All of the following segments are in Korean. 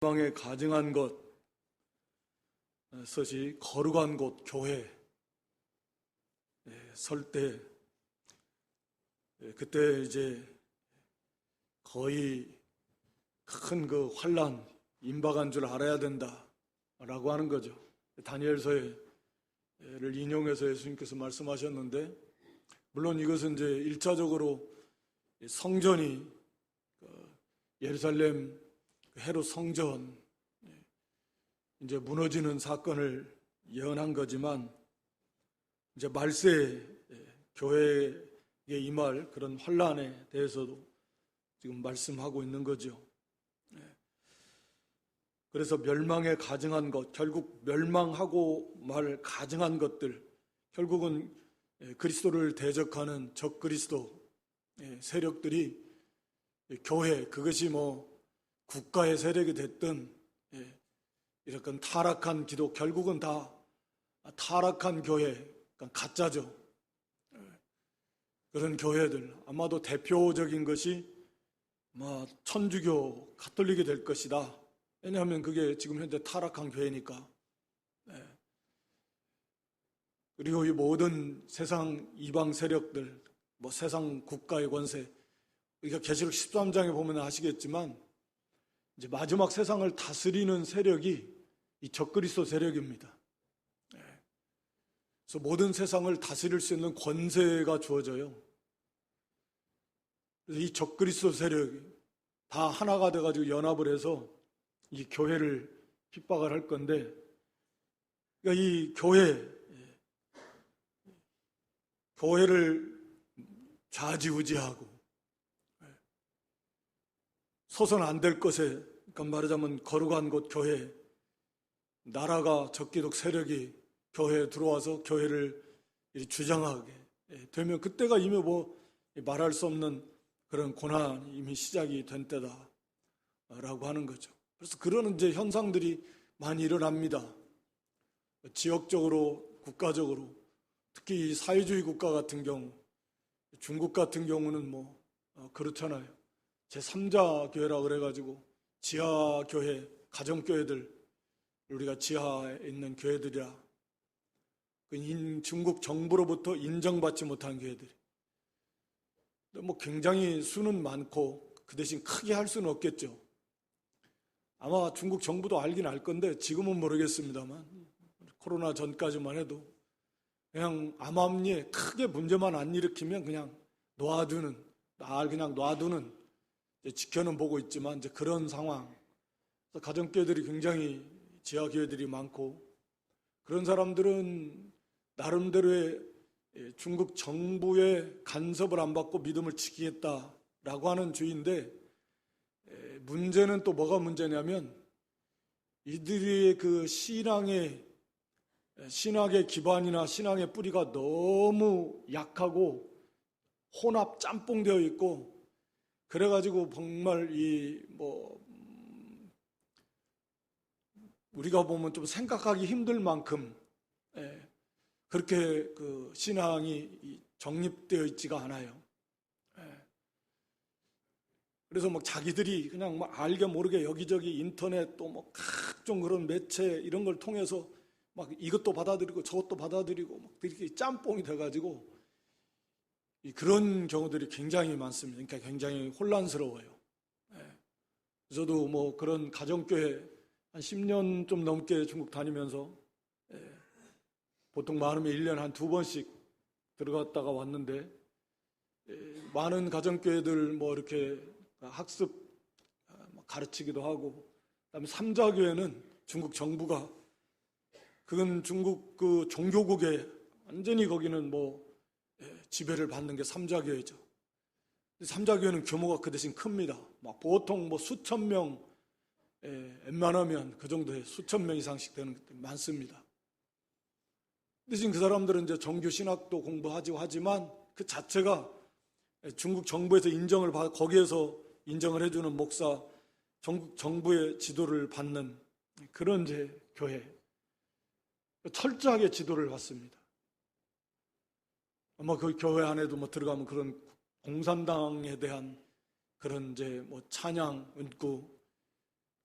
멸망에 가증한 것이 거룩한 곳 교회 설 때 그때 이제 거의 큰 그 환난 임박한 줄 알아야 된다라고 하는 거죠. 다니엘서를 인용해서 예수님께서 말씀하셨는데, 물론 이것은 이제 1차적으로 성전이 예루살렘 헤롯 성전 이제 무너지는 사건을 예언한 거지만, 이제 말세 교회에 임할 그런 환난에 대해서도 지금 말씀하고 있는 거죠. 그래서 멸망에 가증한 것, 결국 멸망하고 말 가증한 것들, 결국은 그리스도를 대적하는 적그리스도 세력들이 교회, 그것이 뭐 국가의 세력이 됐든 이렇게 타락한 기독, 결국은 다 타락한 교회, 그러니까 가짜죠. 그런 교회들, 아마도 대표적인 것이 천주교, 가톨릭이 될 것이다. 왜냐하면 그게 지금 현재 타락한 교회니까. 그리고 이 모든 세상 이방 세력들, 세상 국가의 권세, 우리가 계시록 13장에 보면 아시겠지만, 이제 마지막 세상을 다스리는 세력이 이 적그리스도 세력입니다. 그래서 모든 세상을 다스릴 수 있는 권세가 주어져요. 그래서 이 적그리스도 세력이 다 하나가 돼가지고 연합을 해서 이 교회를 핍박을 할 건데, 그러니까 이 교회를 좌지우지하고 서선 안 될 것에, 그러니까 말하자면 거룩한 곳 교회, 나라가 적기독 세력이 교회에 들어와서 교회를 주장하게 되면 그때가 이미 말할 수 없는 그런 고난이 이미 시작이 된 때다라고 하는 거죠. 그래서 그런 이제 현상들이 많이 일어납니다. 지역적으로, 국가적으로, 특히 사회주의 국가 같은 경우, 중국 같은 경우는 그렇잖아요. 제3자 교회라 그래가지고 지하교회, 가정교회들, 우리가 지하에 있는 교회들이라 중국 정부로부터 인정받지 못한 교회들이, 굉장히 수는 많고 그 대신 크게 할 수는 없겠죠. 아마 중국 정부도 알긴 알 건데 지금은 모르겠습니다만, 코로나 전까지만 해도 그냥 암암리에 크게 문제만 안 일으키면 그냥 놔두는 지켜는 보고 있지만 이제 그런 상황. 가정교회들이 굉장히 지하교회들이 많고, 그런 사람들은 나름대로의 중국 정부의 간섭을 안 받고 믿음을 지키겠다라고 하는 주의인데, 문제는 또 뭐가 문제냐면 이들의 그 신학의 기반이나 신앙의 뿌리가 너무 약하고 혼합 짬뽕되어 있고, 그래가지고 정말 우리가 보면 좀 생각하기 힘들 만큼 그렇게 그 신앙이 정립되어 있지가 않아요. 그래서 자기들이 그냥 알게 모르게 여기저기 인터넷 또 각종 그런 매체 이런 걸 통해서 이것도 받아들이고 저것도 받아들이고 이렇게 짬뽕이 돼가지고 그런 경우들이 굉장히 많습니다. 그러니까 굉장히 혼란스러워요. 저도 그런 가정교회 한 10년 좀 넘게 중국 다니면서 보통 많으면 1년에 한 2번씩 들어갔다가 왔는데, 많은 가정교회들 이렇게 학습 가르치기도 하고, 그다음에 삼자교회는 중국 정부가, 그건 중국 그 종교국에 완전히 거기는 지배를 받는 게 삼자교회죠. 삼자교회는 규모가 그 대신 큽니다. 보통 수천 명, 웬만하면 그 정도에 수천 명 이상씩 되는 것들이 많습니다. 대신 그 사람들은 이제 정규 신학도 공부하고 하지만 그 자체가 중국 정부에서 인정을 받아, 거기에서 인정을 해주는 목사, 전국 정부의 지도를 받는 그런 이제 교회, 철저하게 지도를 받습니다. 아마 그 교회 안에도 들어가면 그런 공산당에 대한 그런 이제 찬양, 은구,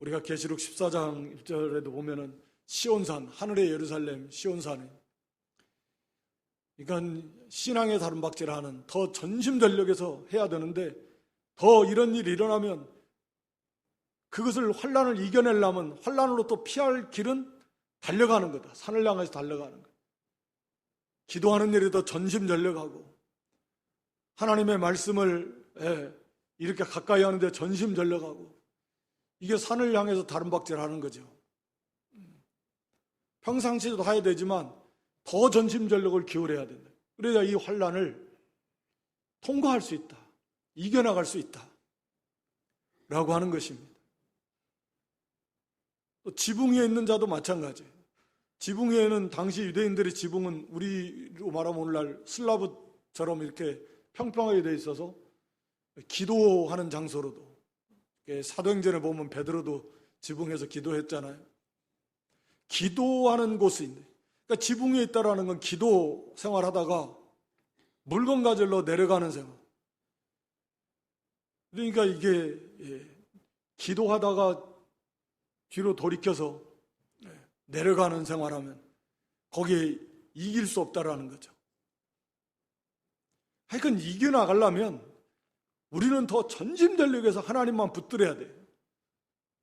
우리가 계시록 14장 1절에도 보면은 시온산, 하늘의 예루살렘 시온산이, 그러니까 신앙의 다름박질하는 더 전심전력에서 해야 되는데, 더 이런 일이 일어나면 그것을 환난을 이겨내려면 환난으로 또 피할 길은 달려가는 거다. 산을 향해서 달려가는 거다. 기도하는 일이 더 전심전력하고 하나님의 말씀을 이렇게 가까이 하는데 전심전력하고, 이게 산을 향해서 다름박질하는 거죠. 평상시에도 해야 되지만 더 전심전력을 기울여야 된다. 그래야 이 환난을 통과할 수 있다, 이겨나갈 수 있다 라고 하는 것입니다. 또 지붕 위에 있는 자도 마찬가지예요. 지붕 위에는, 당시 유대인들의 지붕은 우리로 말하면 오늘날 슬라브처럼 이렇게 평평하게 돼 있어서 기도하는 장소로도, 사도행전에 보면 베드로도 지붕에서 기도했잖아요. 기도하는 곳인데, 그러니까 지붕 위에 있다라는 건 기도 생활하다가 물건 가지러 내려가는 생활. 그러니까 이게 기도하다가 뒤로 돌이켜서 내려가는 생활하면 거기에 이길 수 없다라는 거죠. 하여간 이겨나가려면 우리는 더 전심전력에서 하나님만 붙들어야 돼요.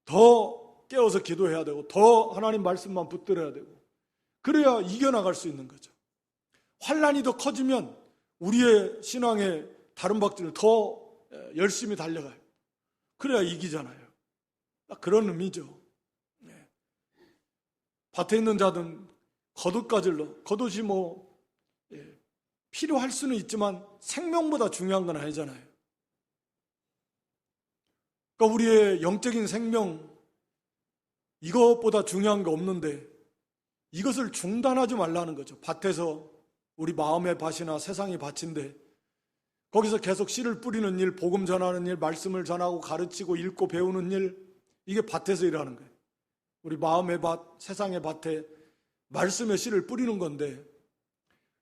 더 깨어서 기도해야 되고, 더 하나님 말씀만 붙들어야 되고, 그래야 이겨나갈 수 있는 거죠. 환난이 더 커지면 우리의 신앙의 다름박질을 더 열심히 달려가요. 그래야 이기잖아요. 그런 의미죠. 밭에 있는 자든 겉옷 가질러, 겉옷이 필요할 수는 있지만 생명보다 중요한 건 아니잖아요. 그러니까 우리의 영적인 생명, 이것보다 중요한 게 없는데 이것을 중단하지 말라는 거죠. 밭에서 우리 마음의 밭이나 세상의 밭인데 거기서 계속 씨를 뿌리는 일, 복음 전하는 일, 말씀을 전하고 가르치고 읽고 배우는 일, 이게 밭에서 일하는 거예요. 우리 마음의 밭, 세상의 밭에 말씀의 씨를 뿌리는 건데,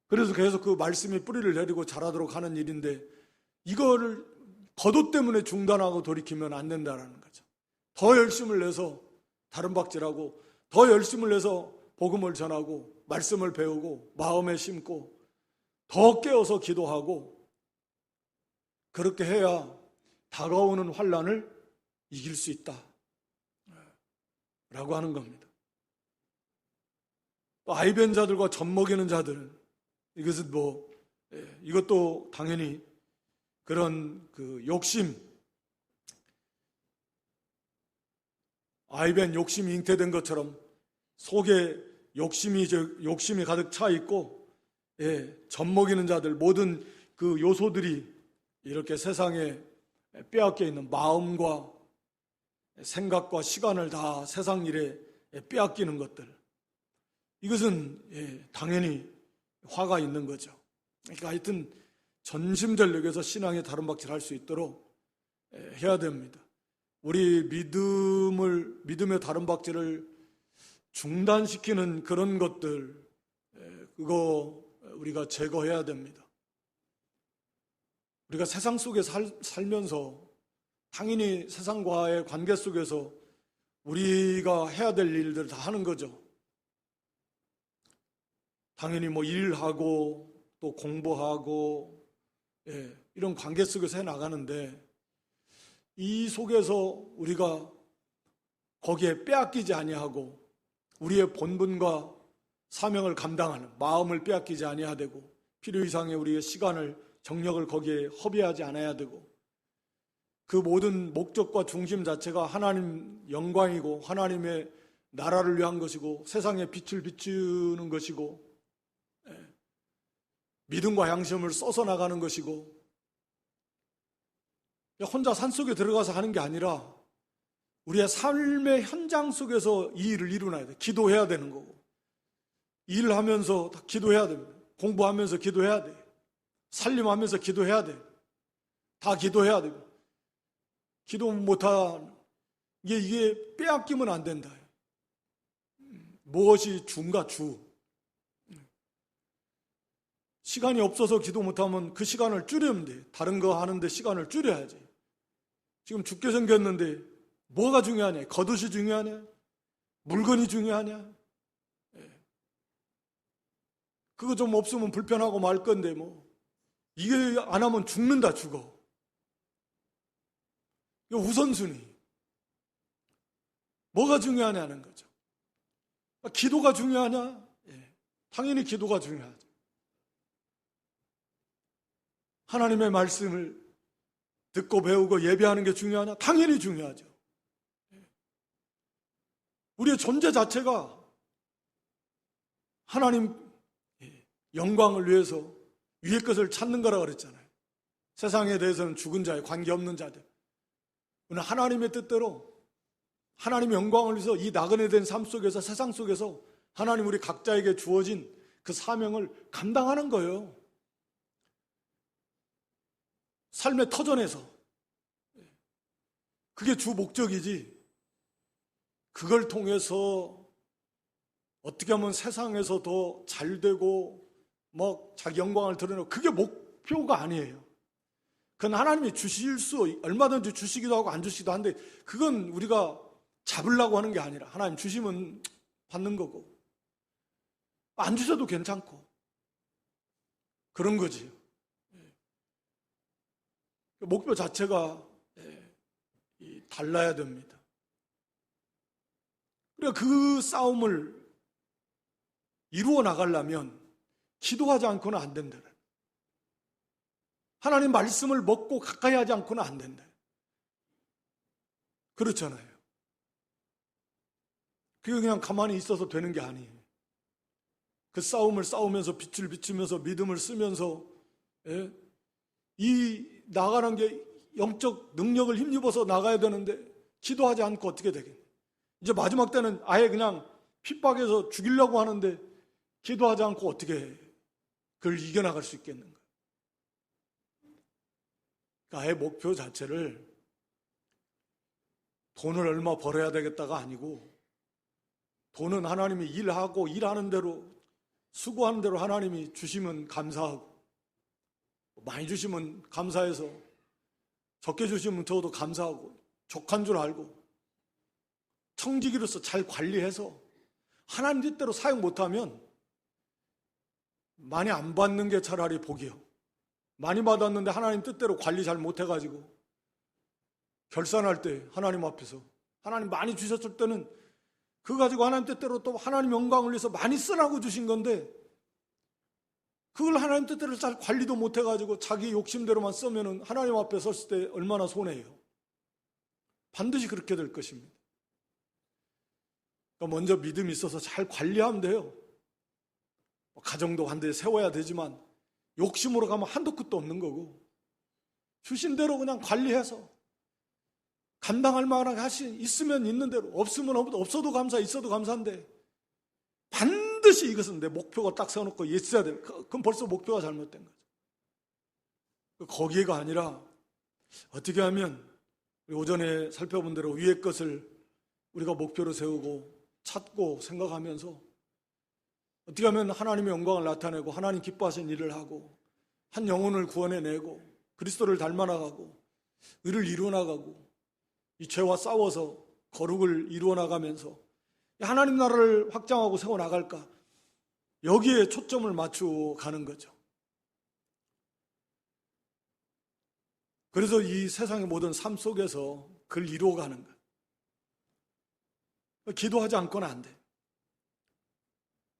그래서 계속 그 말씀이 뿌리를 내리고 자라도록 하는 일인데, 이거를 겉옷 때문에 중단하고 돌이키면 안 된다는 거죠. 더 열심을 내서 다름박질하고, 더 열심을 내서 복음을 전하고 말씀을 배우고 마음에 심고 더 깨어서 기도하고, 그렇게 해야 다가오는 환난을 이길 수 있다 라고 하는 겁니다. 또 아이벤 자들과 젖 먹이는 자들은, 이것은 이것도 당연히 그런 욕심, 아이벤 욕심이 잉태된 것처럼 속에 욕심이 가득 차 있고, 젖 먹이는 자들, 모든 그 요소들이 이렇게 세상에 빼앗겨 있는 마음과 생각과 시간을 다 세상 일에 빼앗기는 것들, 이것은 당연히 화가 있는 거죠. 그러니까 하여튼 전심전력에서 신앙의 다름박질할 수 있도록 해야 됩니다. 우리 믿음의 다름박질을 중단시키는 그런 것들, 그거 우리가 제거해야 됩니다. 우리가 세상 속에 살면서 당연히 세상과의 관계 속에서 우리가 해야 될 일들을 다 하는 거죠. 당연히 일하고 또 공부하고 이런 관계 속에서 해나가는데, 이 속에서 우리가 거기에 빼앗기지 아니하고 우리의 본분과 사명을 감당하는 마음을 빼앗기지 아니해야 되고, 필요 이상의 우리의 시간을, 정력을 거기에 허비하지 않아야 되고, 그 모든 목적과 중심 자체가 하나님 영광이고 하나님의 나라를 위한 것이고 세상에 빛을 비추는 것이고 믿음과 양심을 써서 나가는 것이고, 혼자 산속에 들어가서 하는 게 아니라 우리의 삶의 현장 속에서 이 일을 이루어야 돼. 기도해야 되는 거고, 일을 하면서 기도해야 됩니다. 공부하면서 기도해야 돼. 살림하면서 기도해야 돼. 다 기도해야 됩니다. 기도 못한 이게 빼앗기면 안 된다. 무엇이 주인가? 주. 시간이 없어서 기도 못하면 그 시간을 줄이면 돼. 다른 거 하는데 시간을 줄여야지. 지금 죽게 생겼는데 뭐가 중요하냐? 겉옷이 중요하냐? 물건이 중요하냐? 그거 좀 없으면 불편하고 말 건데 이게 안 하면 죽는다, 죽어. 이거 우선순위. 뭐가 중요하냐는 거죠. 기도가 중요하냐? 당연히 기도가 중요하죠. 하나님의 말씀을 듣고 배우고 예배하는 게 중요하냐? 당연히 중요하죠. 우리의 존재 자체가 하나님 영광을 위해서 위의 것을 찾는 거라고 그랬잖아요. 세상에 대해서는 죽은 자에 관계없는 자들. 오늘 하나님의 뜻대로 하나님의 영광을 위해서 이 나그네 된 삶 속에서, 세상 속에서 하나님 우리 각자에게 주어진 그 사명을 감당하는 거예요. 삶의 터전에서. 그게 주 목적이지. 그걸 통해서 어떻게 하면 세상에서 더 잘되고 자기 영광을 드러내고, 그게 목표가 아니에요. 그건 하나님이 주실 수 얼마든지 주시기도 하고 안 주시기도 한데, 그건 우리가 잡으려고 하는 게 아니라 하나님 주시면 받는 거고, 안 주셔도 괜찮고 그런 거지. 목표 자체가 달라야 됩니다. 그러니까 그 싸움을 이루어 나가려면 기도하지 않고는 안 된다. 하나님 말씀을 먹고 가까이 하지 않고는 안 된다. 그렇잖아요. 그게 그냥 가만히 있어서 되는 게 아니에요. 그 싸움을 싸우면서 빛을 비추면서 믿음을 쓰면서 이 나가는 게 영적 능력을 힘입어서 나가야 되는데 기도하지 않고 어떻게 되겠냐. 이제 마지막 때는 아예 그냥 핍박해서 죽이려고 하는데 기도하지 않고 어떻게 그걸 이겨나갈 수 있겠는가. 그러니까 아예 목표 자체를 돈을 얼마 벌어야 되겠다가 아니고, 돈은 하나님이 일하고 일하는 대로 수고하는 대로 하나님이 주시면 감사하고, 많이 주시면 감사해서 적게 주시면 저도 감사하고 족한 줄 알고 청지기로서 잘 관리해서 하나님 뜻대로 사용 못하면 많이 안 받는 게 차라리 복이요. 많이 받았는데 하나님 뜻대로 관리 잘 못해가지고 결산할 때 하나님 앞에서 하나님 많이 주셨을 때는 그거 가지고 하나님 뜻대로 또 하나님 영광을 위해서 많이 쓰라고 주신 건데, 그걸 하나님 뜻대로 잘 관리도 못해가지고 자기 욕심대로만 쓰면은 하나님 앞에 섰을 때 얼마나 손해예요. 반드시 그렇게 될 것입니다. 그러니까 먼저 믿음이 있어서 잘 관리하면 돼요. 가정도 한데 세워야 되지만 욕심으로 가면 한도 끝도 없는 거고, 주신 대로 그냥 관리해서 감당할 만하게 있으면 있는 대로, 없으면 없어도 감사, 있어도 감사인데 반드시 이것은 내 목표가 딱 세워놓고 있어야 돼. 그럼 벌써 목표가 잘못된 거죠. 거기가 아니라 어떻게 하면 오전에 살펴본 대로 위의 것을 우리가 목표로 세우고 찾고 생각하면서 어떻게 하면 하나님의 영광을 나타내고 하나님 기뻐하시는 일을 하고 한 영혼을 구원해내고 그리스도를 닮아나가고 의를 이루어나가고 이 죄와 싸워서 거룩을 이루어나가면서 하나님 나라를 확장하고 세워나갈까, 여기에 초점을 맞추어 가는 거죠. 그래서 이 세상의 모든 삶 속에서 그걸 이루어가는 것. 기도하지 않고는 안 돼.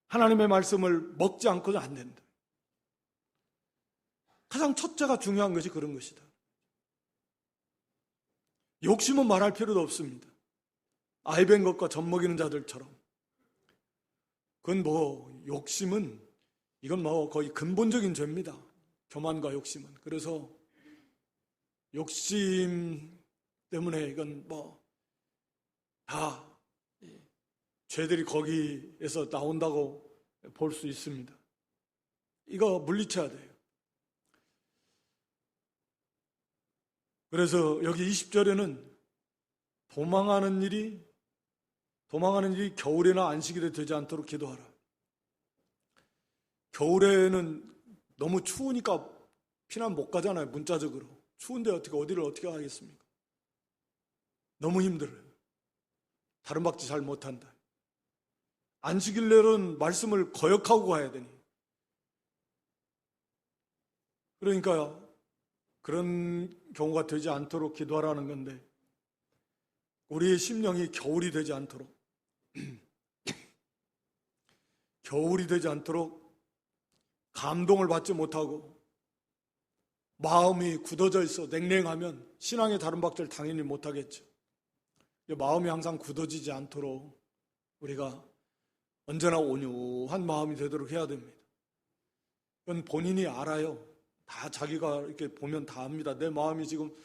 하나님의 말씀을 먹지 않고는 안 된다. 가장 첫째가 중요한 것이 그런 것이다. 욕심은 말할 필요도 없습니다. 아이 뵌 것과 젖 먹이는 자들처럼. 그건 욕심은, 이건 거의 근본적인 죄입니다. 교만과 욕심은. 그래서 욕심 때문에 이건 다 죄들이 거기에서 나온다고 볼 수 있습니다. 이거 물리쳐야 돼요. 그래서 여기 20절에는 도망하는 일이 겨울이나 안식일에 되지 않도록 기도하라. 겨울에는 너무 추우니까 피난 못 가잖아요. 문자적으로. 추운데 어디를 어떻게 가겠습니까? 너무 힘들어요. 다른 박지 잘 못한다. 안식일날은 말씀을 거역하고 가야 되니. 그러니까 그런 경우가 되지 않도록 기도하라는 건데, 우리의 심령이 겨울이 되지 않도록 겨울이 되지 않도록 감동을 받지 못하고 마음이 굳어져 있어 냉랭하면 신앙의 다른 박자를 당연히 못하겠죠. 마음이 항상 굳어지지 않도록 우리가 언제나 온유한 마음이 되도록 해야 됩니다. 그건 본인이 알아요. 다 자기가 이렇게 보면 다 압니다. 내 마음이 지금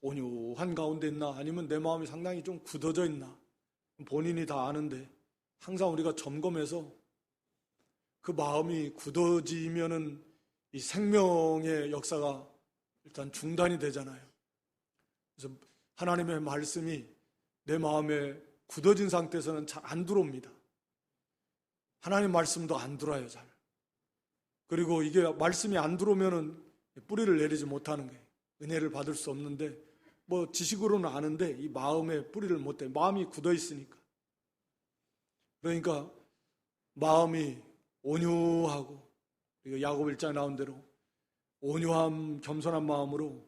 온유한 가운데 있나, 아니면 내 마음이 상당히 좀 굳어져 있나, 본인이 다 아는데, 항상 우리가 점검해서 그 마음이 굳어지면은 이 생명의 역사가 일단 중단이 되잖아요. 그래서 하나님의 말씀이 내 마음에 굳어진 상태에서는 잘 안 들어옵니다. 하나님 말씀도 안 들어와요, 잘. 그리고 이게 말씀이 안 들어오면은 뿌리를 내리지 못하는 거예요. 은혜를 받을 수 없는데, 뭐 지식으로는 아는데 이 마음에 뿌리를 못 대. 마음이 굳어 있으니까. 그러니까 마음이 온유하고, 그리고 야고보 1장에 나온 대로 온유함, 겸손한 마음으로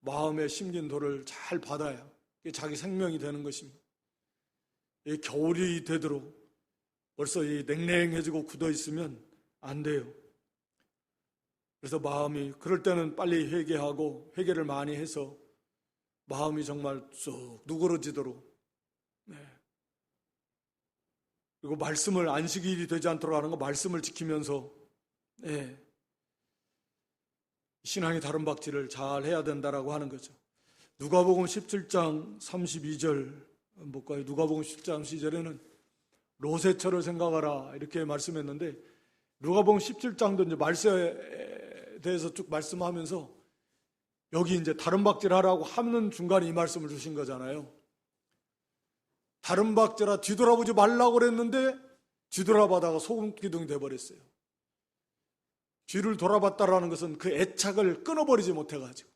마음에 심긴 돌을 잘 받아야 이게 자기 생명이 되는 것입니다. 이 겨울이 되도록 벌써 이 냉랭해지고 굳어 있으면 안 돼요. 그래서 마음이, 그럴 때는 빨리 회개하고 회개를 많이 해서 마음이 정말 쑥 누그러지도록, 그리고 말씀을, 안식일이 되지 않도록 하는 거 말씀을 지키면서 신앙의 다른 박질을 잘 해야 된다라고 하는 거죠. 누가복음 17장 32절 볼까요? 누가복음 17장 32절에는 로세처를 생각하라 이렇게 말씀했는데, 누가복음 17장도 이제 말세에 대해서 쭉 말씀하면서 여기 이제 다른 박질 하라고 하는 중간에 이 말씀을 주신 거잖아요. 다른 박질아 뒤돌아보지 말라고 그랬는데 뒤돌아보다가 소금기둥이 돼버렸어요. 뒤를 돌아봤다라는 것은 그 애착을 끊어버리지 못해가지고,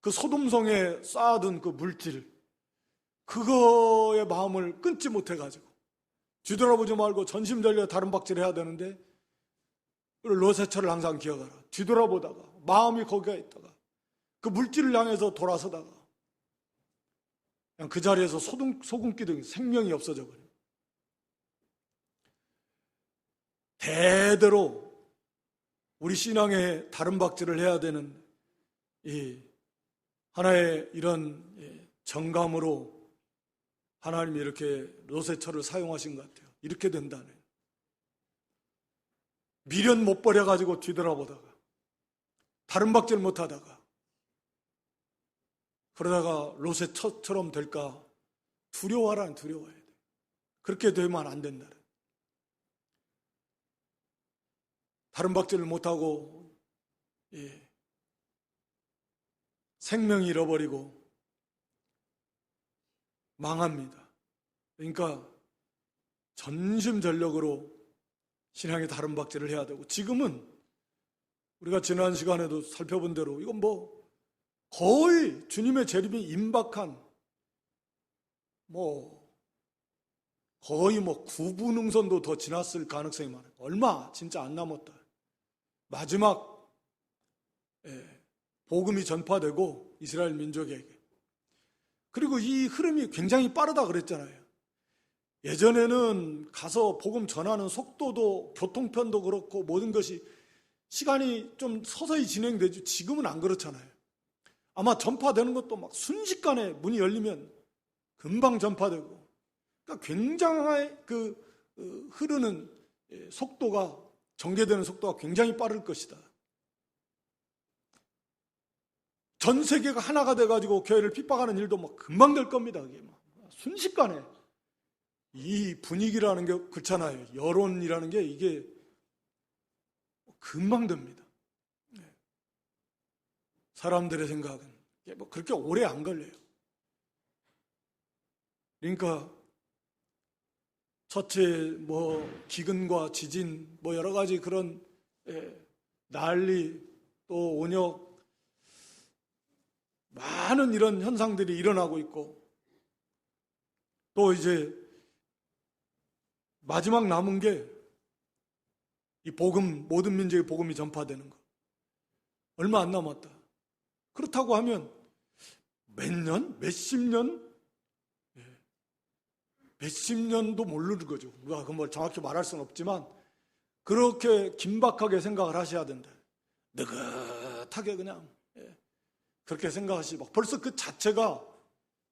그 소돔성에 쌓아둔 그 물질, 그거의 마음을 끊지 못해가지고 뒤돌아보지 말고 전심전력 다른 박질을 해야 되는데, 로세처를 항상 기억하라. 뒤돌아보다가 마음이 거기에 있다가 그 물질을 향해서 돌아서다가 그냥 그 자리에서 소금기둥, 생명이 없어져 버려요. 대대로 우리 신앙의 다른 박질을 해야 되는 이 하나의 이런 정감으로 하나님이 이렇게 로세처를 사용하신 것 같아요. 이렇게 된다네. 미련 못 버려가지고 뒤돌아보다가 다른 박질 못하다가 그러다가 로세처처럼 될까 두려워하라는, 두려워해야 돼. 그렇게 되면 안 된다. 다른 박질을 못하고 생명 잃어버리고 망합니다. 그러니까 전심전력으로 신앙의 다른 박질을 해야 되고, 지금은 우리가 지난 시간에도 살펴본 대로 이건 뭐 거의 주님의 재림이 임박한 거의 9분응선도 더 지났을 가능성이 많아요. 얼마 진짜 안 남았다. 마지막 복음이 전파되고 이스라엘 민족에게. 그리고 이 흐름이 굉장히 빠르다 그랬잖아요. 예전에는 가서 복음 전하는 속도도, 교통편도 그렇고 모든 것이 시간이 좀 서서히 진행되죠. 지금은 안 그렇잖아요. 아마 전파되는 것도 막 순식간에 문이 열리면 금방 전파되고, 그러니까 굉장히 흐르는 속도가, 전개되는 속도가 굉장히 빠를 것이다. 전 세계가 하나가 돼가지고 교회를 핍박하는 일도 막 금방 될 겁니다. 그게 막 순식간에. 이 분위기라는 게 그렇잖아요. 여론이라는 게 이게 금방 됩니다. 사람들의 생각은 뭐 그렇게 오래 안 걸려요. 그러니까 첫째 기근과 지진 여러 가지 그런 난리, 또 온역, 많은 이런 현상들이 일어나고 있고, 또 이제 마지막 남은 게 이 복음, 모든 민족의 복음이 전파되는 거. 얼마 안 남았다. 그렇다고 하면 몇 년? 몇십 년? 몇십 년도 모르는 거죠. 우리가 그걸 정확히 말할 수는 없지만 그렇게 긴박하게 생각을 하셔야 된다. 느긋하게 그냥 그렇게 생각하시지 막 벌써 그 자체가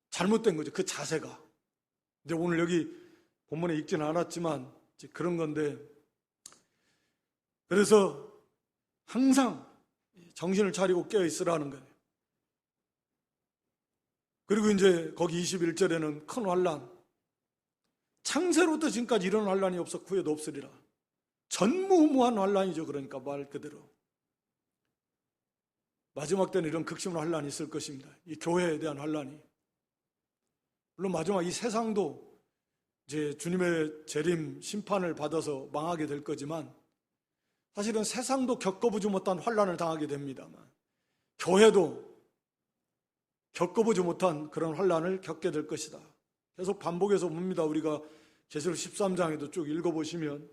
잘못된 거죠. 그 자세가. 근데 오늘 여기 본문에 읽지는 않았지만 그런 건데, 그래서 항상 정신을 차리고 깨어 있으라는 거예요. 그리고 이제 거기 21절에는 큰 환란, 창세로부터 지금까지 이런 환란이 없었고 후에도 없으리라. 전무후무한 환란이죠. 그러니까 말 그대로 마지막 때는 이런 극심한 환란이 있을 것입니다. 이 교회에 대한 환란이. 물론 마지막 이 세상도 이제 주님의 재림 심판을 받아서 망하게 될 거지만, 사실은 세상도 겪어보지 못한 환란을 당하게 됩니다만 교회도 겪어보지 못한 그런 환란을 겪게 될 것이다. 계속 반복해서 봅니다. 우리가 계시록 13장에도 쭉 읽어보시면,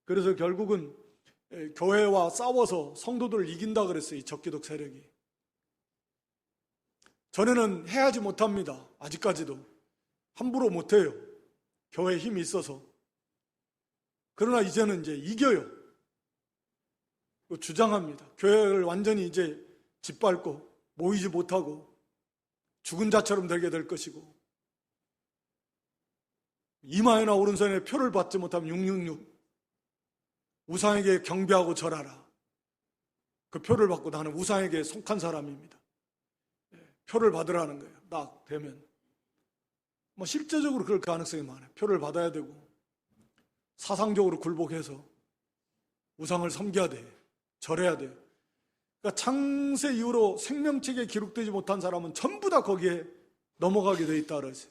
그래서 결국은 교회와 싸워서 성도들을 이긴다 그랬어요. 이 적기독 세력이. 전에는 해하지 못합니다. 아직까지도 함부로 못해요. 교회에 힘이 있어서. 그러나 이제는 이제 이겨요. 주장합니다. 교회를 완전히 이제 짓밟고 모이지 못하고 죽은 자처럼 되게 될 것이고, 이마에나 오른손에 표를 받지 못하면 666 우상에게 경배하고 절하라. 그 표를 받고 나는 우상에게 속한 사람입니다. 표를 받으라는 거예요. 딱 되면 실제적으로 그럴 가능성이 많아요. 표를 받아야 되고 사상적으로 굴복해서 우상을 섬겨야 돼. 절해야 돼요. 그러니까 창세 이후로 생명책에 기록되지 못한 사람은 전부 다 거기에 넘어가게 돼 있다 그러지.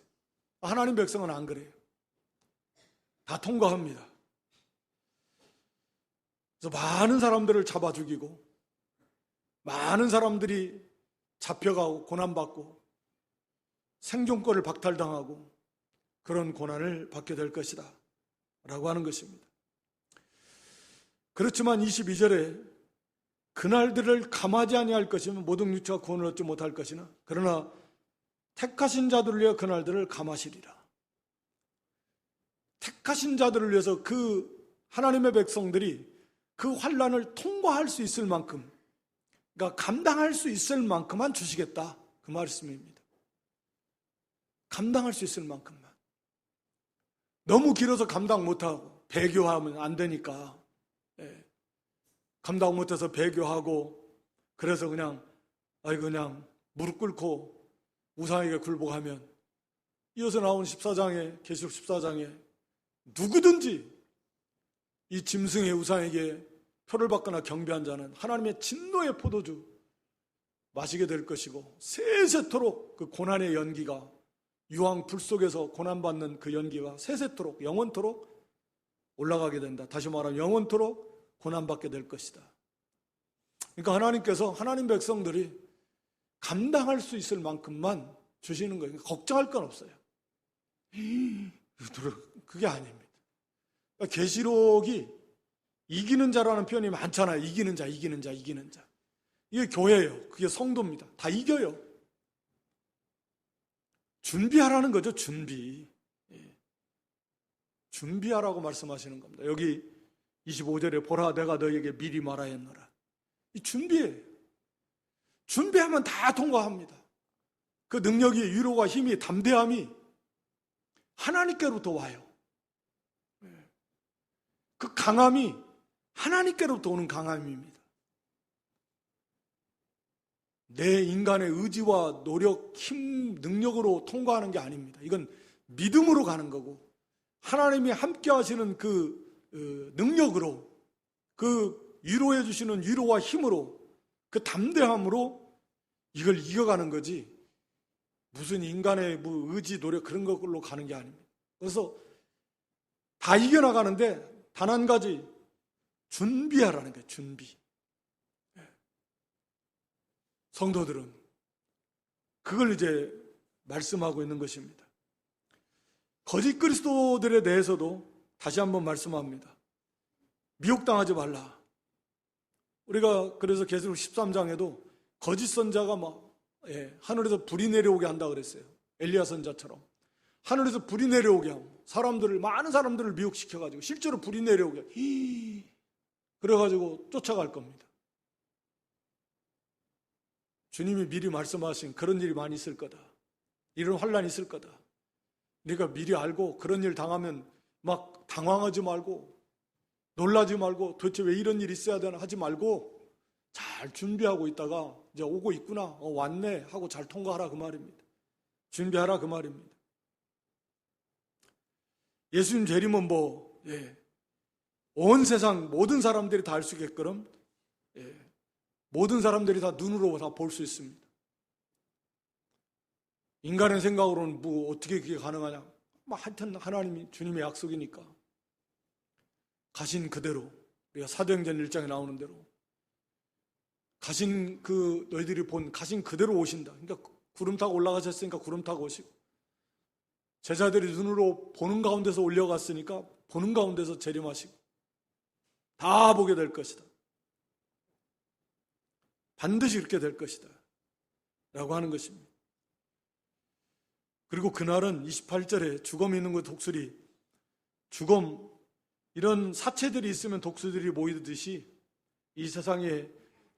하나님 백성은 안 그래요. 다 통과합니다. 그래서 많은 사람들을 잡아 죽이고 많은 사람들이 잡혀가고 고난받고 생존권을 박탈당하고 그런 고난을 받게 될 것이다 라고 하는 것입니다. 그렇지만 22절에 그날들을 감하지 아니할 것이면 모든 육체가 구원을 얻지 못할 것이나 그러나 택하신 자들을 위해 그날들을 감하시리라. 택하신 자들을 위해서 그 하나님의 백성들이 그 환난을 통과할 수 있을 만큼, 그러니까 감당할 수 있을 만큼만 주시겠다, 그 말씀입니다. 감당할 수 있을 만큼만. 너무 길어서 감당 못하고 배교하면 안 되니까 감당 못해서 배교하고 그래서 그냥 무릎 꿇고 우상에게 굴복하면, 이어서 나온 14장에 계시록 14장에 누구든지 이 짐승의 우상에게 표를 받거나 경배한 자는 하나님의 진노의 포도주 마시게 될 것이고 세세토록 그 고난의 연기가, 유황 불 속에서 고난받는 그 연기가 세세토록 영원토록 올라가게 된다. 다시 말하면 영원토록 고난받게 될 것이다. 그러니까 하나님께서 하나님 백성들이 감당할 수 있을 만큼만 주시는 거예요. 걱정할 건 없어요. 그게 아닙니다. 그러니까 계시록이 이기는 자라는 표현이 많잖아요. 이기는 자. 이게 교회예요. 그게 성도입니다. 다 이겨요. 준비하라는 거죠. 준비하라고 말씀하시는 겁니다. 여기 25절에 보라 내가 너희에게 미리 말하였노라. 이 준비예요. 준비하면 다 통과합니다. 그 능력이, 위로가, 힘이, 담대함이 하나님께로부터 와요. 그 강함이 하나님께로부터 오는 강함입니다. 내 인간의 의지와 노력, 힘, 능력으로 통과하는 게 아닙니다. 이건 믿음으로 가는 거고 하나님이 함께 하시는 그 능력으로, 그 위로해 주시는 위로와 힘으로, 그 담대함으로 이걸 이겨가는 거지 무슨 인간의 의지, 노력 그런 걸로 가는 게 아닙니다. 그래서 다 이겨나가는데 단 한 가지, 준비하라는 거예요. 준비. 성도들은 그걸 이제 말씀하고 있는 것입니다. 거짓 그리스도들에 대해서도 다시 한번 말씀합니다. 미혹당하지 말라. 우리가 그래서 계시록 13장에도 거짓 선자가 하늘에서 불이 내려오게 한다 그랬어요. 엘리야 선자처럼 하늘에서 불이 내려오게 하고 많은 사람들을 미혹시켜가지고 실제로 불이 내려오게 그래가지고 쫓아갈 겁니다. 주님이 미리 말씀하신 그런 일이 많이 있을 거다. 이런 환란이 있을 거다. 네가 미리 알고 그런 일 당하면 막 당황하지 말고 놀라지 말고 도대체 왜 이런 일이 있어야 되나 하지 말고 잘 준비하고 있다가 이제 오고 있구나, 왔네 하고 잘 통과하라 그 말입니다. 준비하라 그 말입니다. 예수님 재림은 온 세상 모든 사람들이 다 알 수 있게끔 모든 사람들이 다 눈으로 다 볼 수 있습니다. 인간의 생각으로는 어떻게 그게 가능하냐? 하여튼 하나님이 주님의 약속이니까 가신 그대로 우리가 사도행전 1장에 나오는 대로 가신 너희들이 본 가신 그대로 오신다. 그러니까 구름 타고 올라가셨으니까 구름 타고 오시고 제자들이 눈으로 보는 가운데서 올려갔으니까 보는 가운데서 재림하시고 다 보게 될 것이다. 반드시 그렇게 될 것이다 라고 하는 것입니다. 그리고 그날은 28절에 죽음이 있는 그 독수리, 죽음 이런 사체들이 있으면 독수리들이 모이듯이 이 세상에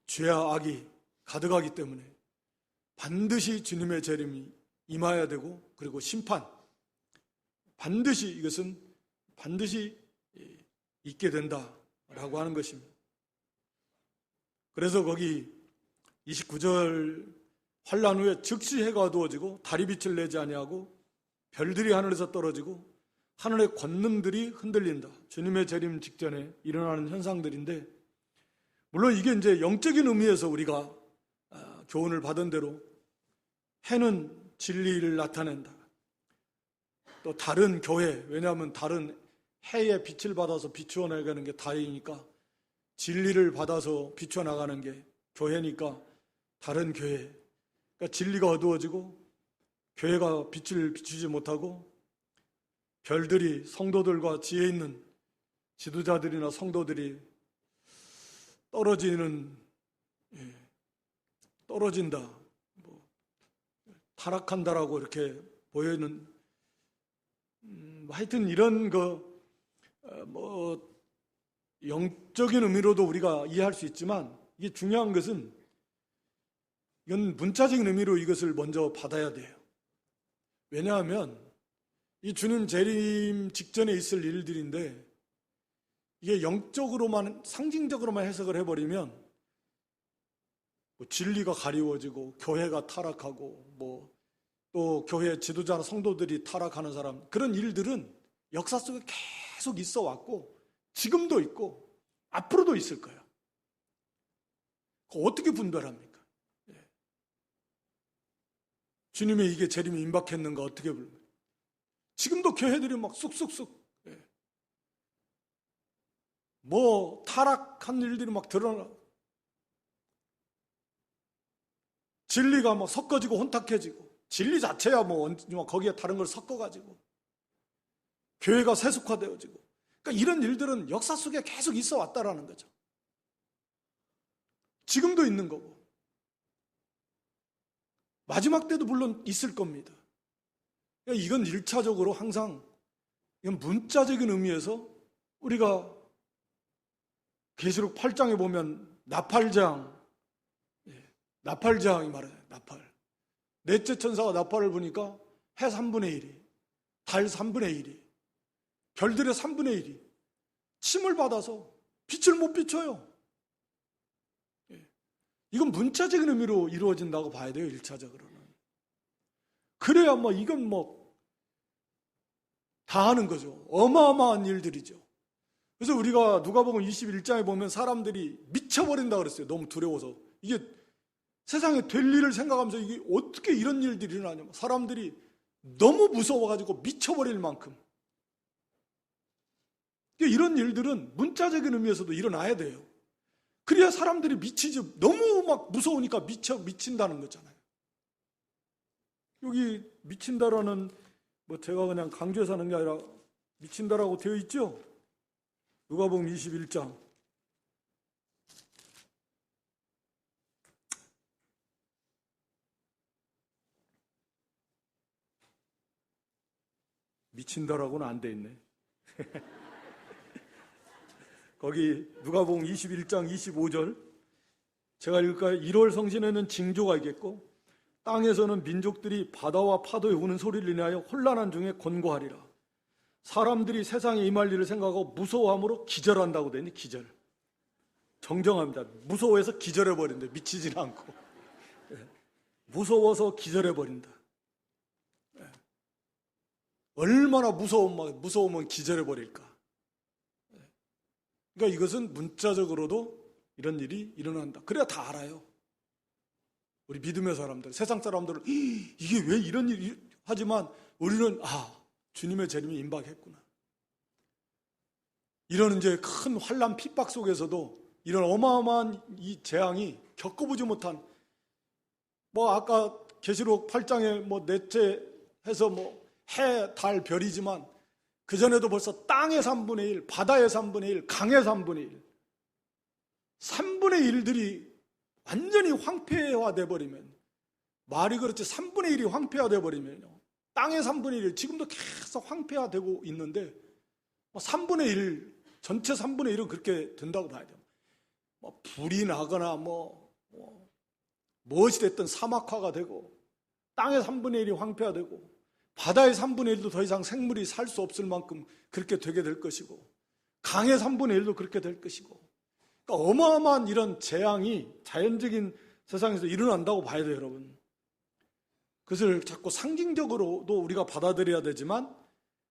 죄와 악이 가득하기 때문에 반드시 주님의 재림이 임해야 되고 그리고 심판 이것은 반드시 있게 된다라고 하는 것입니다. 그래서 거기 29절 환란 후에 즉시 해가 어두워지고 달이 빛을 내지 아니하고 별들이 하늘에서 떨어지고 하늘의 권능들이 흔들린다. 주님의 재림 직전에 일어나는 현상들인데 물론 이게 이제 영적인 의미에서 우리가 교훈을 받은 대로 해는 진리를 나타낸다. 또 달은 교회, 왜냐하면 달은 해의 빛을 받아서 비추어 나가는 게 달이니까 진리를 받아서 비추어 나가는 게 교회니까 달은 교회. 그러니까 진리가 어두워지고 교회가 빛을 비추지 못하고 별들이 성도들과 지혜 있는 지도자들이나 성도들이 떨어진다, 타락한다라고 이렇게 보여는 하여튼 이런 영적인 의미로도 우리가 이해할 수 있지만 이게 중요한 것은 이건 문자적인 의미로 이것을 먼저 받아야 돼요. 왜냐하면 이 주님 재림 직전에 있을 일들인데 이게 영적으로만 상징적으로만 해석을 해버리면 진리가 가리워지고 교회가 타락하고 또 교회 지도자나 성도들이 타락하는 사람 그런 일들은 역사 속에 계속 있어 왔고 지금도 있고 앞으로도 있을 거예요. 어떻게 분별합니까? 주님의 이게 재림이 임박했는가 어떻게 불러요? 지금도 교회들이 막 쑥쑥쑥 타락한 일들이 막 드러나 진리가 막 섞어지고 혼탁해지고 진리 자체야 거기에 다른 걸 섞어가지고 교회가 세속화되어지고 그러니까 이런 일들은 역사 속에 계속 있어 왔다라는 거죠. 지금도 있는 거고 마지막 때도 물론 있을 겁니다. 그러니까 이건 1차적으로 항상 이건 문자적인 의미에서 우리가 계시록 8장에 보면 나팔장이 말해요. 나팔. 넷째 천사가 나팔을 부니까 해 3분의 1이, 달 3분의 1이, 별들의 3분의 1이 침을 받아서 빛을 못 비춰요. 이건 문자적인 의미로 이루어진다고 봐야 돼요. 1차적으로는. 그래야 이건 다 하는 거죠. 어마어마한 일들이죠. 그래서 우리가 누가복음 21장에 보면 사람들이 미쳐버린다 그랬어요. 너무 두려워서. 이게 세상에 될 일을 생각하면서 이게 어떻게 이런 일들이 일어나냐. 사람들이 너무 무서워가지고 미쳐버릴 만큼. 이런 일들은 문자적인 의미에서도 일어나야 돼요. 그래야 사람들이 미치지, 너무 무서우니까 미친다는 거잖아요. 여기 미친다라는, 뭐 제가 그냥 강조해서 하는 게 아니라 미친다라고 되어 있죠? 누가복음 21장. 미친다라고는 안 돼 있네. 거기 누가복음 21장 25절 제가 읽을까요? 1월 성신에는 징조가 있겠고 땅에서는 민족들이 바다와 파도의 우는 소리를 인하여 혼란한 중에 곤고하리라. 사람들이 세상에 임할 일을 생각하고 무서워함으로 기절한다고 되어 있니? 기절. 정정합니다. 무서워해서 기절해버린다. 미치지는 않고. 무서워서 기절해버린다. 얼마나 무서우면 기절해버릴까. 그러니까 이것은 문자적으로도 이런 일이 일어난다. 그래야 다 알아요. 우리 믿음의 사람들, 세상 사람들은 이게 왜 이런 일이 하지만 우리는 주님의 재림이 임박했구나. 이런 이제 큰 환난 핍박 속에서도 이런 어마어마한 이 재앙이 겪어보지 못한, 뭐 아까 계시록 8장에 뭐 넷째 해서 뭐 해, 달, 별이지만 그 전에도 벌써 땅의 3분의 1, 바다의 3분의 1, 강의 3분의 1, 3분의 1들이 완전히 황폐화돼 버리면, 말이 그렇지 3분의 1이 황폐화돼 버리면요, 땅의 3분의 1, 지금도 계속 황폐화되고 있는데 3분의 1, 전체 3분의 1은 그렇게 된다고 봐야 돼요. 뭐 불이 나거나 무엇이 됐든 사막화가 되고, 땅의 3분의 1이 황폐화되고, 바다의 3분의 1도 더 이상 생물이 살 수 없을 만큼 그렇게 되게 될 것이고, 강의 3분의 1도 그렇게 될 것이고, 그러니까 어마어마한 이런 재앙이 자연적인 세상에서 일어난다고 봐야 돼요, 여러분. 그것을 자꾸 상징적으로도 우리가 받아들여야 되지만,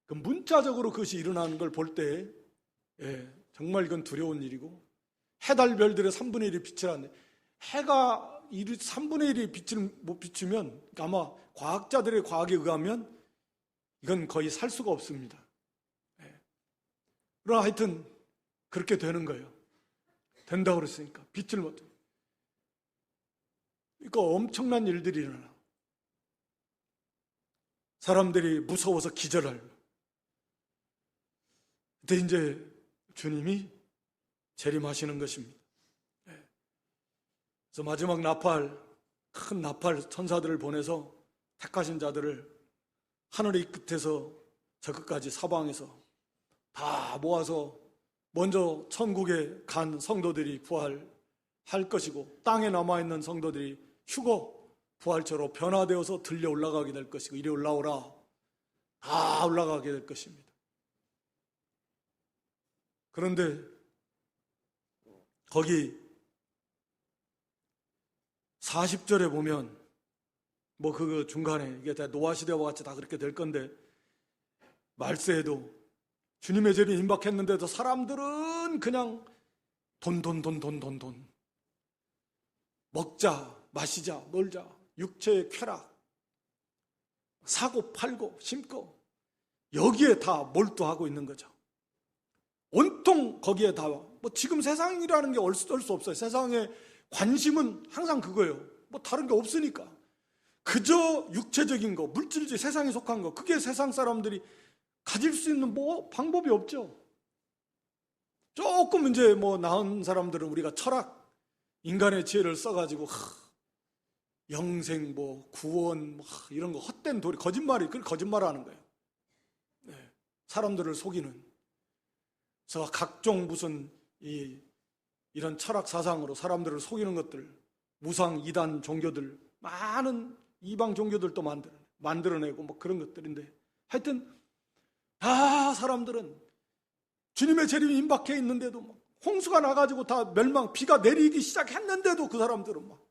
그 문자적으로 그것이 일어나는 걸 볼 때, 정말 이건 두려운 일이고, 해달 별들의 3분의 1이 빛을 하는데, 해가 3분의 1이 빛을 못 비추면, 아마 과학자들의 과학에 의하면 이건 거의 살 수가 없습니다. 그러나 하여튼 그렇게 되는 거예요. 된다고 그랬으니까. 빛을 못. 그러니까 엄청난 일들이 일어나. 사람들이 무서워서 기절할. 그때 이제 주님이 재림하시는 것입니다. 그래서 마지막 나팔, 큰 나팔 천사들을 보내서 택하신 자들을 하늘의 끝에서 저 끝까지 사방에서 다 모아서 먼저 천국에 간 성도들이 부활할 것이고, 땅에 남아있는 성도들이 휴거 부활처로 변화되어서 들려 올라가게 될 것이고, 이리 올라오라, 다 올라가게 될 것입니다. 그런데 거기 40절에 보면 뭐 그 중간에 이게 다 노아 시대와 같이 다 그렇게 될 건데, 말세에도 주님의 재림이 임박했는데도 사람들은 그냥 돈 먹자 마시자 놀자, 육체의 쾌락, 사고 팔고 심고 여기에 다 몰두하고 있는 거죠. 온통 거기에 다, 뭐 지금 세상이라는 게 어쩔 수 없어요. 세상의 관심은 항상 그거예요. 뭐 다른 게 없으니까. 그저 육체적인 거, 물질주의, 세상에 속한 거, 그게 세상 사람들이 가질 수 있는 뭐 방법이 없죠. 조금 이제 뭐 나은 사람들은 우리가 철학, 인간의 지혜를 써가지고 영생, 뭐 구원, 이런 거 헛된 도리, 거짓말이, 그걸 거짓말하는 거예요. 사람들을 속이는. 그래서 각종 무슨 이런 철학 사상으로 사람들을 속이는 것들, 무상 이단 종교들, 많은 이방 종교들도 만들어내고 뭐 그런 것들인데, 하여튼 다 사람들은 주님의 재림이 임박해 있는데도 막 홍수가 나가지고 다 멸망, 비가 내리기 시작했는데도 그 사람들은 막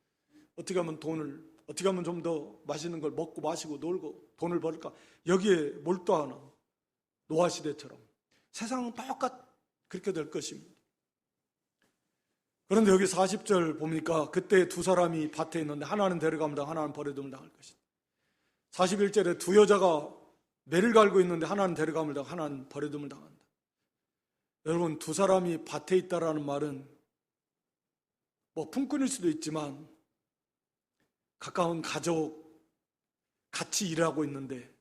어떻게 하면 좀 더 맛있는 걸 먹고 마시고 놀고 돈을 벌까, 여기에 몰두하는 노아 시대처럼 세상은 똑같 그렇게 될 것입니다. 그런데 여기 40절 보니까 그때 두 사람이 밭에 있는데 하나는 데려갑니다. 하나는 버려둠을 당할 것이다. 41절에 두 여자가 매를 갈고 있는데 하나는 데려갑니다. 하나는 버려둠을 당한다. 여러분, 두 사람이 밭에 있다라는 말은 뭐 품꾼일 수도 있지만 가까운 가족, 같이 일하고 있는데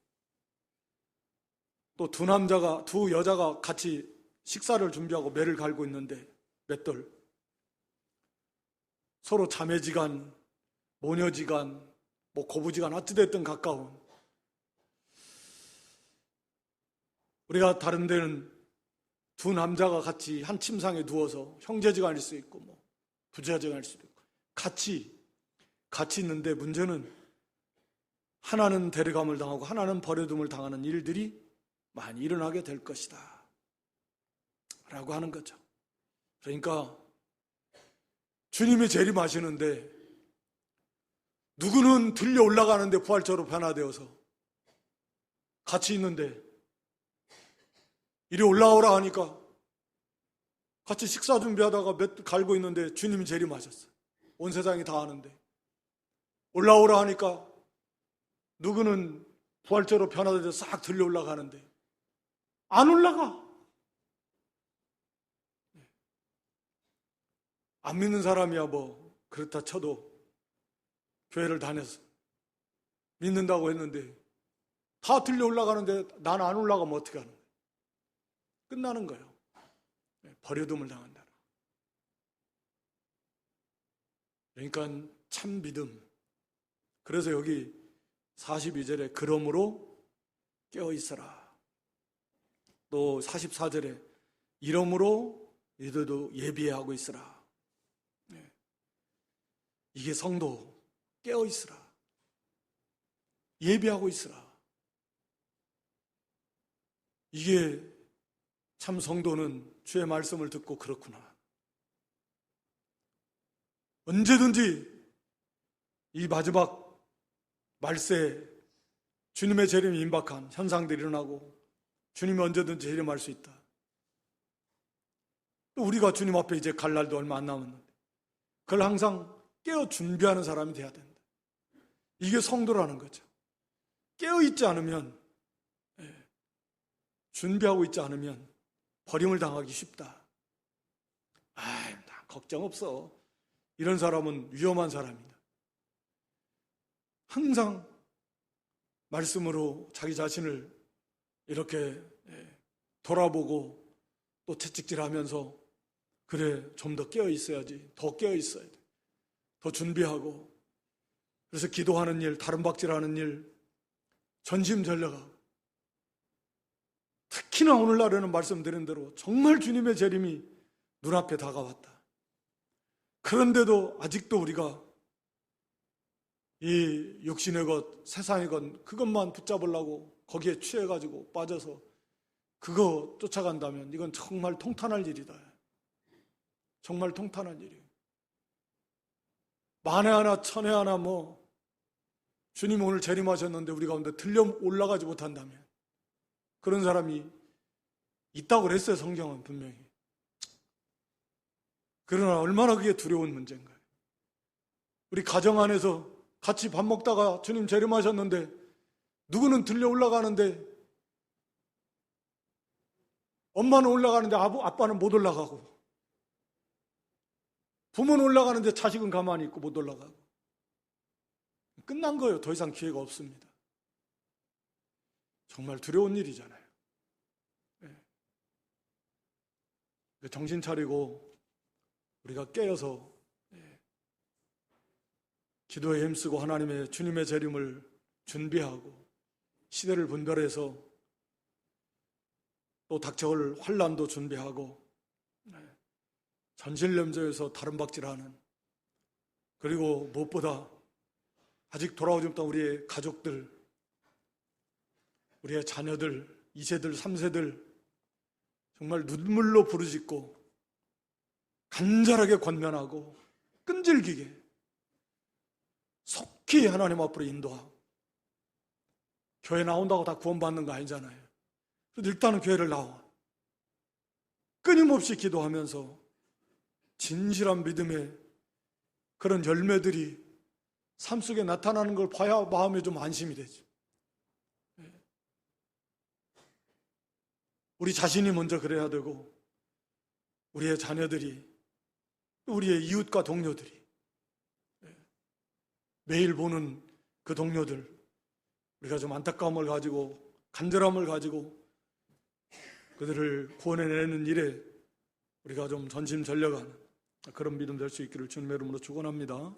또 두 여자가 같이 식사를 준비하고 매를 갈고 있는데 맷돌 서로 자매지간, 모녀지간, 고부지간 어찌됐든 가까운 우리가 다른 데는 두 남자가 같이 한 침상에 누워서 형제지간일 수 있고 부자지간일 수도 있고 같이 있는데 문제는 하나는 데려감을 당하고 하나는 버려둠을 당하는 일들이 많이 일어나게 될 것이다 라고 하는 거죠. 그러니까 주님이 재림하시는데 누구는 들려 올라가는데 부활처로 변화되어서 같이 있는데 이리 올라오라 하니까 같이 식사 준비하다가 몇 갈고 있는데 주님이 재림하셨어요. 온 세상이 다 아는데 올라오라 하니까 누구는 부활처로 변화돼서 싹 들려 올라가는데 안 올라가. 안 믿는 사람이야 그렇다 쳐도 교회를 다녀서 믿는다고 했는데 다 들려 올라가는데 나는 안 올라가면 어떻게 하는 거예요? 끝나는 거예요. 버려둠을 당한다. 그러니까 참 믿음. 그래서 여기 42절에 그러므로 깨어있어라. 또 44절에 이러므로 너희들도 예비하고 있으라. 이게 성도 깨어있으라. 예비하고 있으라. 이게 참 성도는 주의 말씀을 듣고 그렇구나. 언제든지 이 마지막 말세에 주님의 재림이 임박한 현상들이 일어나고 주님이 언제든지 재림할 수 있다. 또 우리가 주님 앞에 이제 갈 날도 얼마 안 남았는데 그걸 항상 깨어 준비하는 사람이 돼야 된다. 이게 성도라는 거죠. 깨어 있지 않으면 준비하고 있지 않으면 버림을 당하기 쉽다. 나 걱정 없어. 이런 사람은 위험한 사람이다. 항상 말씀으로 자기 자신을 이렇게 돌아보고 또 채찍질하면서 그래 좀 더 깨어 있어야지. 더 깨어 있어야 돼. 더 준비하고 그래서 기도하는 일, 다른 박질하는 일 전심전력하고 특히나 오늘날에는 말씀드린 대로 정말 주님의 재림이 눈앞에 다가왔다. 그런데도 아직도 우리가 이 육신의 것, 세상의 것 그것만 붙잡으려고 거기에 취해가지고 빠져서 그거 쫓아간다면 이건 정말 통탄할 일이다. 정말 통탄한 일이에요. 만에 하나 천에 하나 주님 오늘 재림하셨는데 우리 가운데 들려 올라가지 못한다면 그런 사람이 있다고 그랬어요. 성경은 분명히. 그러나 얼마나 그게 두려운 문제인가요? 우리 가정 안에서 같이 밥 먹다가 주님 재림하셨는데 누구는 들려 올라가는데 엄마는 올라가는데 아빠는 못 올라가고 부모는 올라가는데 자식은 가만히 있고 못 올라가고 끝난 거예요. 더 이상 기회가 없습니다. 정말 두려운 일이잖아요. 정신 차리고 우리가 깨어서 기도에 힘쓰고 하나님의 주님의 재림을 준비하고 시대를 분별해서 또 닥쳐올 환난도 준비하고 전실염조에서 다른 박질하는 그리고 무엇보다 아직 돌아오지 못한 우리의 가족들, 우리의 자녀들, 2세들, 3세들 정말 눈물로 부르짖고 간절하게 권면하고 끈질기게 속히 하나님 앞으로 인도하고 교회 나온다고 다 구원받는 거 아니잖아요. 그래도 일단은 교회를 나와 끊임없이 기도하면서 진실한 믿음의 그런 열매들이 삶 속에 나타나는 걸 봐야 마음에 좀 안심이 되죠. 우리 자신이 먼저 그래야 되고 우리의 자녀들이 우리의 이웃과 동료들이 매일 보는 그 동료들 우리가 좀 안타까움을 가지고 간절함을 가지고 그들을 구원해내는 일에 우리가 좀 전심전력하는 그런 믿음 될 수 있기를 주님의 이름으로 축원합니다.